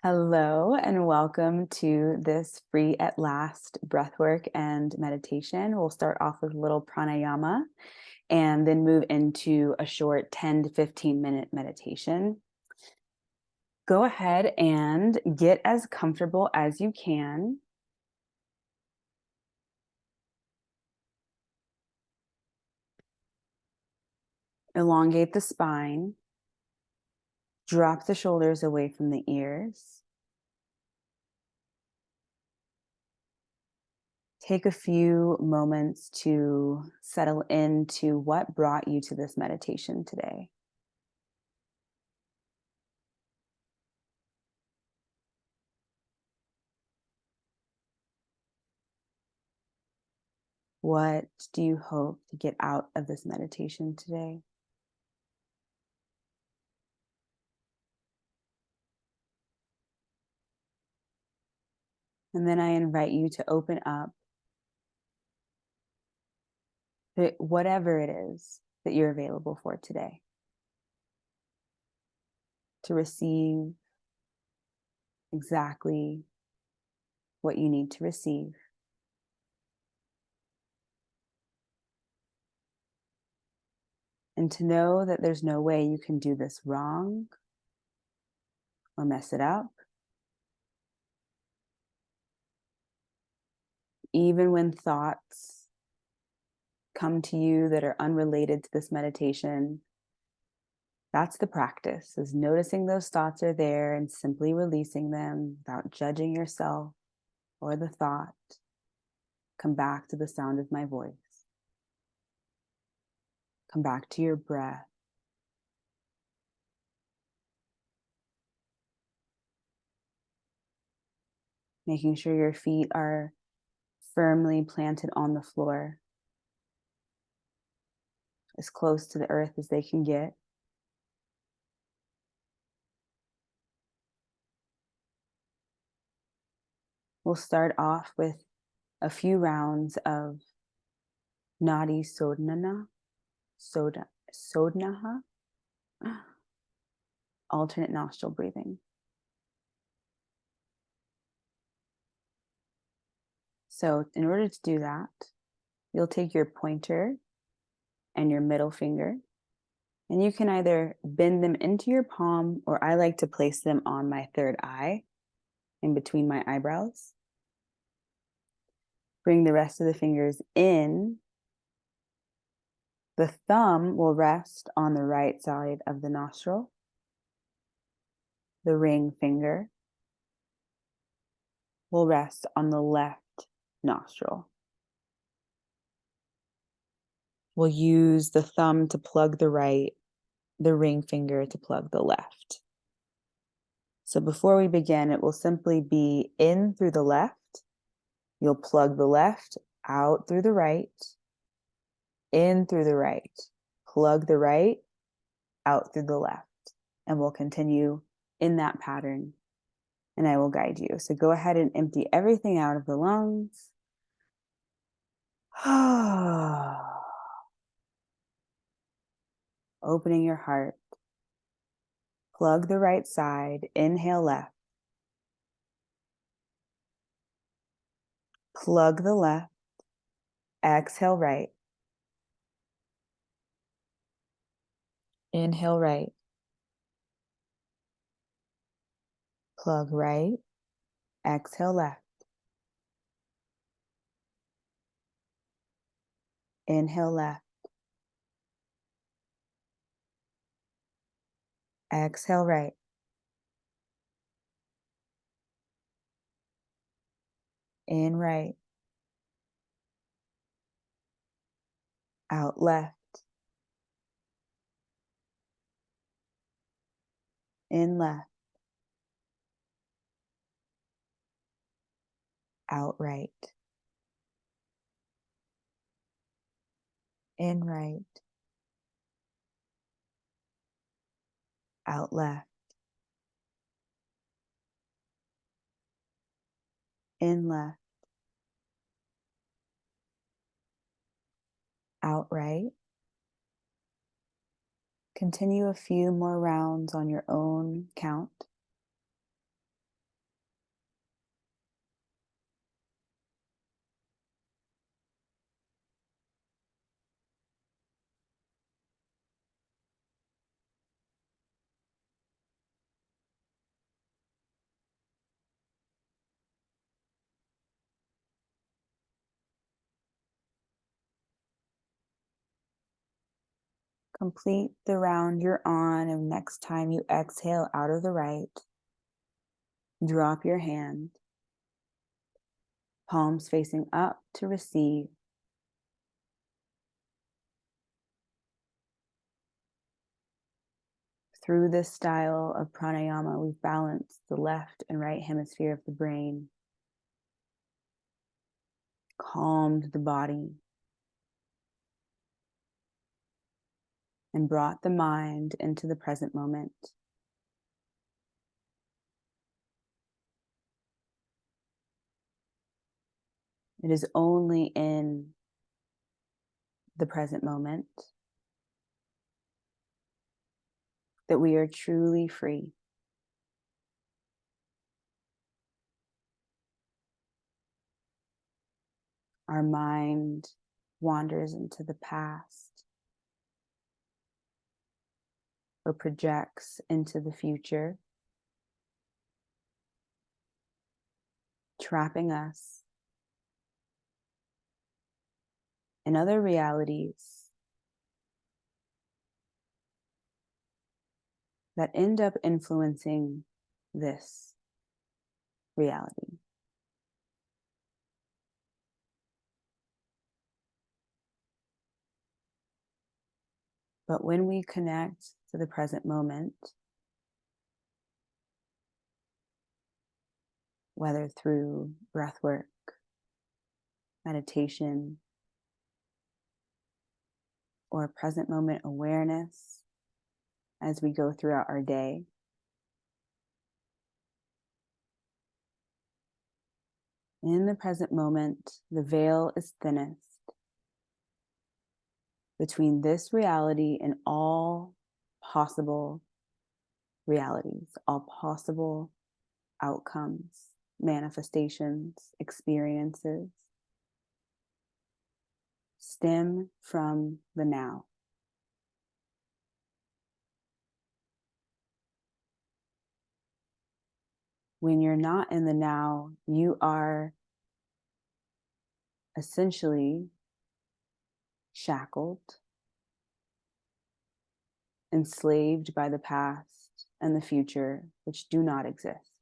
Hello and welcome to this free at last breathwork and meditation. We'll start off with a little pranayama and then move into a short 10 to 15-minute meditation. Go ahead and get as comfortable as you can. Elongate the spine. Drop the shoulders away from the ears. Take a few moments to settle into what brought you to this meditation today. What do you hope to get out of this meditation today? And then I invite you to open up to whatever it is that you're available for today, to receive exactly what you need to receive. And to know that there's no way you can do this wrong or mess it up. Even when thoughts come to you that are unrelated to this meditation, that's the practice, is noticing those thoughts are there and simply releasing them without judging yourself or the thought. Come back to the sound of my voice. Come back to your breath. Making sure your feet are firmly planted on the floor, as close to the earth as they can get. We'll start off with a few rounds of Nadhi Sodhana, Sodhana, alternate nostril breathing. So in order to do that, you'll take your pointer and your middle finger, and you can either bend them into your palm, or I like to place them on my third eye, in between my eyebrows. Bring the rest of the fingers in. The thumb will rest on the right side of the nostril. The ring finger will rest on the left nostril. We'll use the thumb to plug the right, the ring finger to plug the left. So before we begin, it will simply be in through the left. You'll plug the left, out through the right, in through the right, plug the right, out through the left. And we'll continue in that pattern, and I will guide you. So go ahead and empty everything out of the lungs. Opening your heart. Plug the right side, inhale left. Plug the left, exhale right. Inhale right. Plug right, exhale left. Inhale left. Exhale right. In right. Out left. In left. Out right. In right. Out left. In left. Out right. Continue a few more rounds on your own count. Complete the round you're on, and next time you exhale out of the right, drop your hand, palms facing up to receive. Through this style of pranayama, we've balanced the left and right hemisphere of the brain, calmed the body, and brought the mind into the present moment. It is only in the present moment that we are truly free. Our mind wanders into the past or projects into the future, trapping us in other realities that end up influencing this reality. But when we connect to the present moment, whether through breath work, meditation, or present moment awareness as we go throughout our day, in the present moment, the veil is thinnest between this reality and all possible realities, all possible outcomes, manifestations, experiences stem from the now. When you're not in the now, you are essentially shackled, enslaved by the past and the future, which do not exist.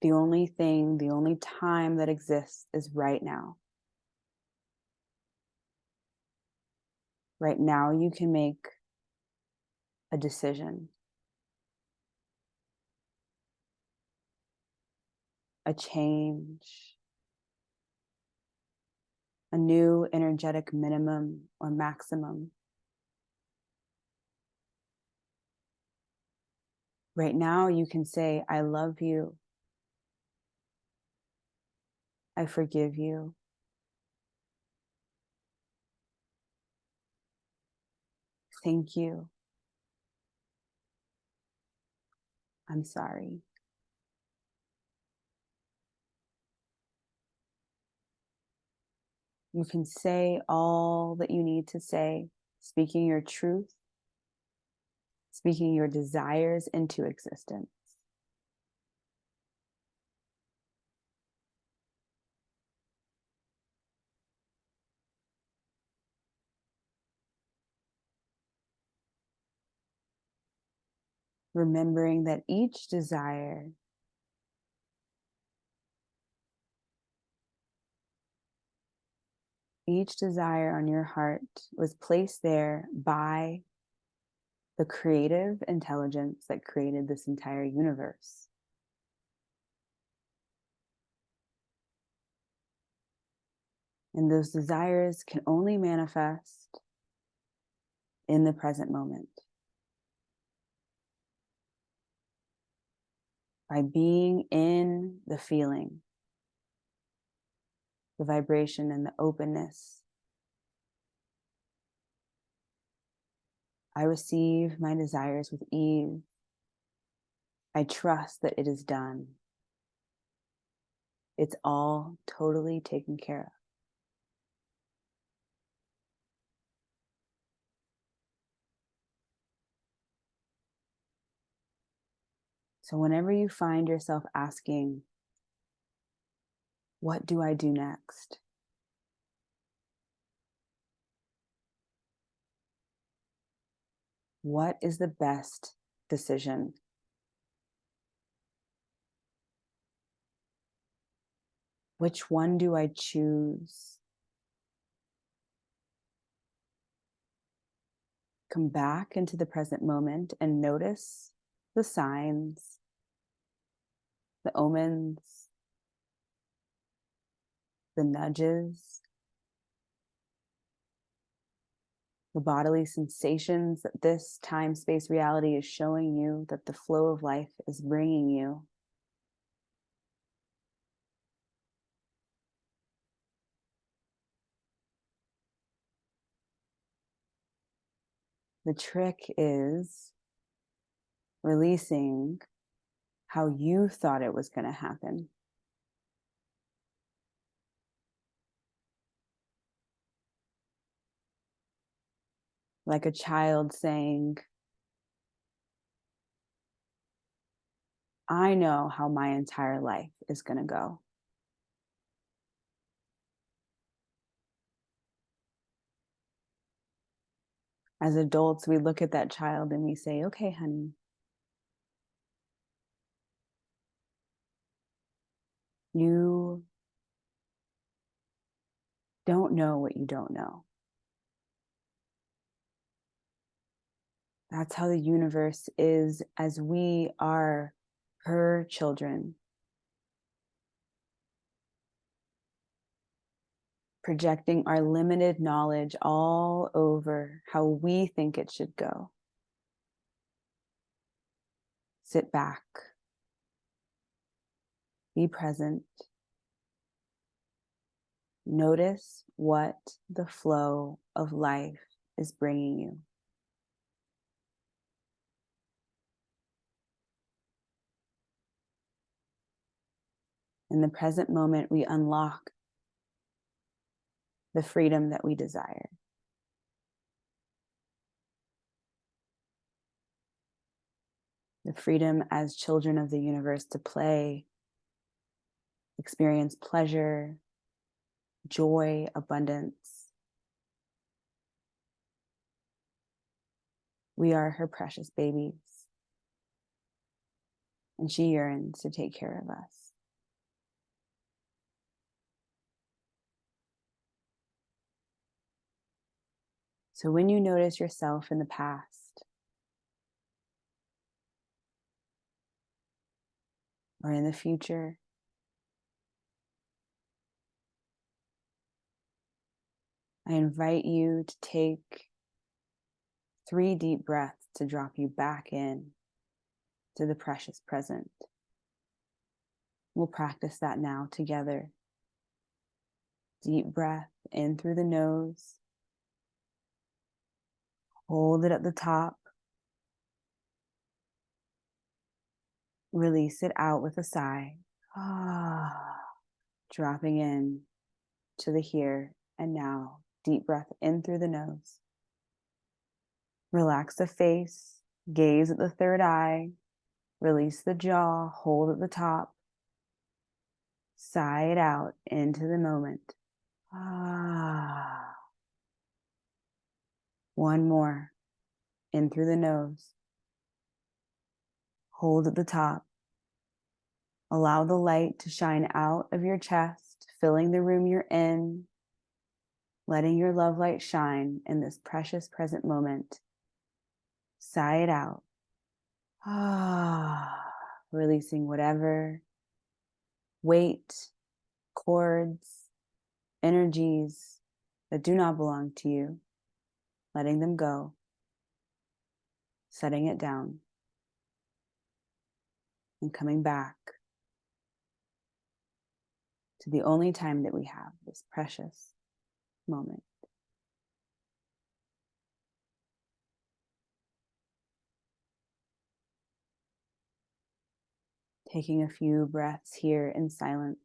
The only thing, the only time that exists is right now. Right now, you can make a decision, a change, a new energetic minimum or maximum. Right now, you can say, I love you. I forgive you. Thank you. I'm sorry. You can say all that you need to say, speaking your truth, speaking your desires into existence. Remembering that each desire on your heart was placed there by the creative intelligence that created this entire universe. And those desires can only manifest in the present moment. By being in the feeling, the vibration, and the openness. I receive my desires with ease. I trust that it is done. It's all totally taken care of. So whenever you find yourself asking, What do I do next? What is the best decision? Which one do I choose? Come back into the present moment and notice the signs, the omens, the nudges, the bodily sensations that this time space reality is showing you, that the flow of life is bringing you. The trick is releasing how you thought it was going to happen. Like a child saying, I know how my entire life is going to go. As adults, we look at that child and we say, okay, honey, you don't know what you don't know. That's how the universe is, as we are her children, projecting our limited knowledge all over how we think it should go. Sit back, be present, notice what the flow of life is bringing you. In the present moment, we unlock the freedom that we desire. The freedom as children of the universe to play, experience pleasure, joy, abundance. We are her precious babies, and she yearns to take care of us. So when you notice yourself in the past or in the future, I invite you to take 3 deep breaths to drop you back in to the precious present. We'll practice that now together. Deep breath in through the nose. Hold it at the top. Release it out with a sigh. Dropping in to the here and now. Deep breath in through the nose. Relax the face. Gaze at the third eye. Release the jaw. Hold at the top. Sigh it out into the moment. One more. In through the nose. Hold at the top. Allow the light to shine out of your chest, filling the room you're in, letting your love light shine in this precious present moment. Sigh it out. Releasing whatever weight, cords, energies that do not belong to you, letting them go, setting it down, and coming back to the only time that we have, this precious moment. Taking a few breaths here in silence.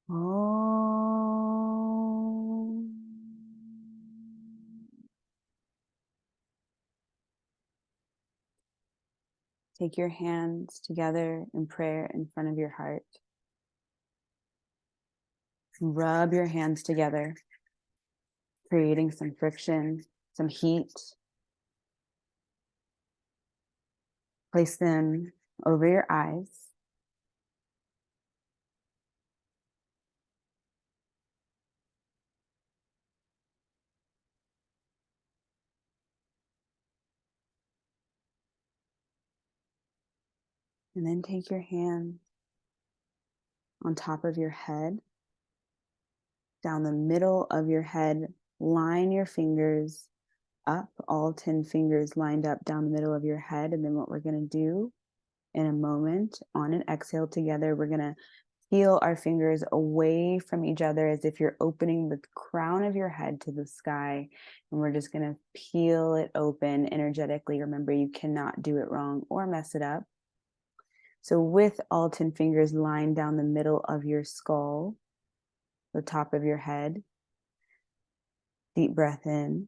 Om. Take your hands together in prayer in front of your heart. Rub your hands together, creating some friction, some heat. Place them over your eyes. And then take your hand on top of your head, down the middle of your head. Line your fingers up, all 10 fingers lined up down the middle of your head. And then what we're going to do in a moment, on an exhale together, we're going to peel our fingers away from each other as if you're opening the crown of your head to the sky. And we're just going to peel it open energetically. Remember, you cannot do it wrong or mess it up. So with all 10 fingers lined down the middle of your skull, the top of your head, deep breath in.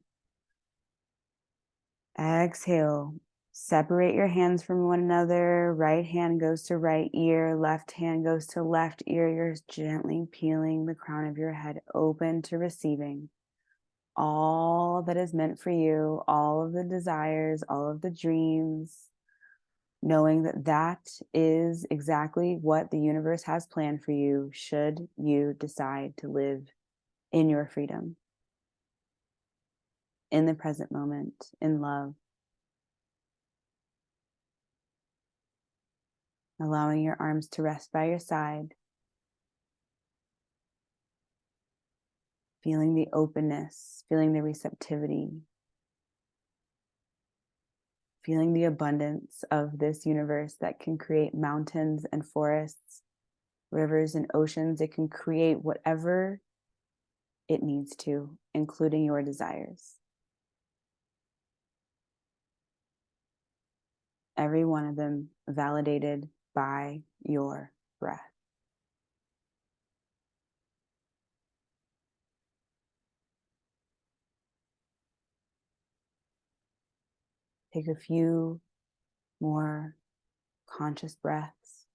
Exhale. Separate your hands from one another. Right hand goes to right ear. Left hand goes to left ear. You're gently peeling the crown of your head open to receiving all that is meant for you, all of the desires, all of the dreams, knowing that that is exactly what the universe has planned for you should you decide to live in your freedom, in the present moment, in love. Allowing your arms to rest by your side. Feeling the openness, feeling the receptivity, feeling the abundance of this universe that can create mountains and forests, rivers and oceans. It can create whatever it needs to, including your desires. Every one of them validated by your breath. Take a few more conscious breaths.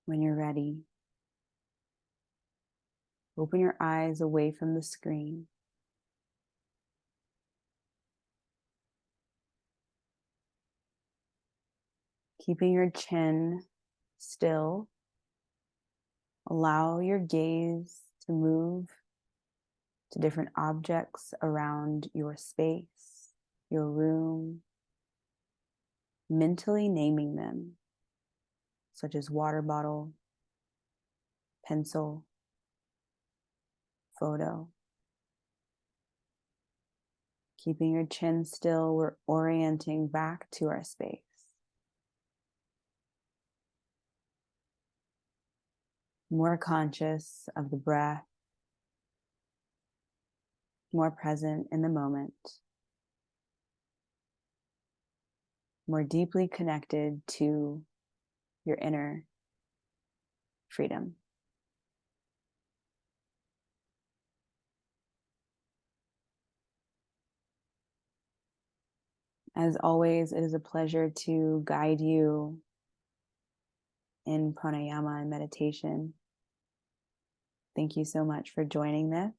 When you're ready, open your eyes away from the screen. Keeping your chin still, allow your gaze to move to different objects around your space, your room, mentally naming them, such as water bottle, pencil, photo. Keeping your chin still, we're orienting back to our space. More conscious of the breath, more present in the moment, more deeply connected to your inner freedom. As always, it is a pleasure to guide you in pranayama and meditation. Thank you so much for joining this.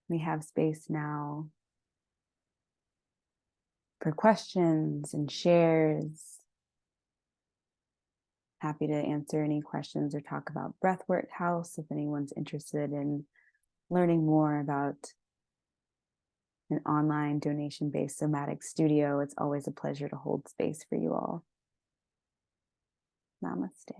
We have space now for questions and shares. Happy to answer any questions or talk about Breathwork House if anyone's interested in learning more about an online donation-based somatic studio. It's always a pleasure to hold space for you all. Namaste.